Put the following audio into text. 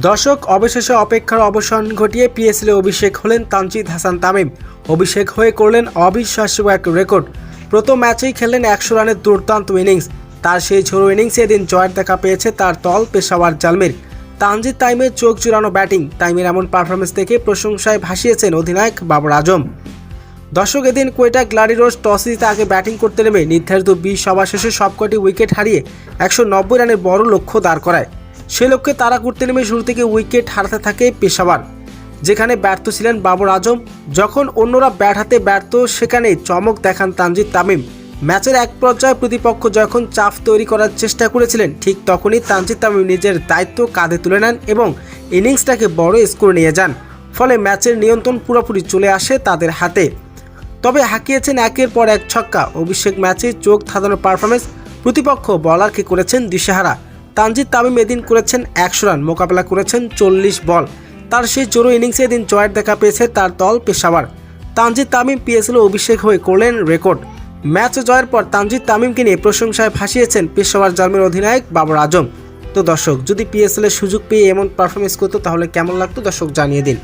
দর্শক অবশেষে অপেক্ষার অবসান ঘটিয়ে পিএসএলে অভিষেক হলেন তানজিদ হাসান তামিম। অভিষেক হয়ে করলেন অবিশ্বাস্য এক রেকর্ড। প্রথম ম্যাচেই খেললেন 100 রানের দুর্দান্ত ইনিংস। তার সেই ঝোড়ো ইনিংসে এদিন জয়ের দেখা পেয়েছে তার দল পেশাওয়ার জালমির। তানজিদ তামিমের চোখ জুড়ানো ব্যাটিং, তামিমের এমন পারফরমেন্স দেখে প্রশংসায় ভাসিয়েছেন অধিনায়ক বাবর আজম। দর্শক এদিন কোয়েটা গ্ল্যাডিওলার্স টস জিতে আগে ব্যাটিং করতে নেমে নির্ধারিত 20 ওভার শেষে সবকটি উইকেট হারিয়ে 190 রানের বড় লক্ষ্য দাঁড় করায়। সে লক্ষ্যে তারা করতে নেমে শুরু থেকে উইকেট হারাতে থাকে পেশাওয়ার, যেখানে ব্যর্থ ছিলেন বাবর আজম। যখন অন্যরা ব্যাট হাতে ব্যর্থ, সেখানেই চমক দেখান তানজিদ তামিম। ম্যাচের এক পর্যায়ে প্রতিপক্ষ যখন চাপ তৈরি করার চেষ্টা করেছিলেন, ঠিক তখনই তানজিদ তামিম নিজের দায়িত্ব কাঁধে তুলে নেন এবং ইনিংসটাকে বড় স্কোর নিয়ে যান। ফলে ম্যাচের নিয়ন্ত্রণ পুরোপুরি চলে আসে তাদের হাতে। তবে হাঁকিয়েছেন একের পর এক ছক্কা। অভিষেক ম্যাচে চোখ ধাঁধানো পারফরমেন্স, প্রতিপক্ষ বলারকে করেছেন দিশেহারা। তানজিদ তামিম এদিন করেছেন 100 রান, মোকাবেলা করেছেন 40 বল। তার সেই জোড়ো ইনিংসে এদিন জয়ের দেখা পেয়েছে তার দল পেশাওয়ার। তানজিদ তামিম পিএসএলে অভিষেক হয়ে করলেন রেকর্ড। ম্যাচ জয়ের পর তানজিদ তামিমকে নিয়ে প্রশংসায় ভাসিয়েছেন পেশাওয়ার জালমির অধিনায়ক বাবর আজম। তো দর্শক, যদি পিএসএলে সুযোগ পেয়ে এমন পারফরমেন্স করতো তাহলে কেমন লাগতো দর্শক জানিয়ে দিন।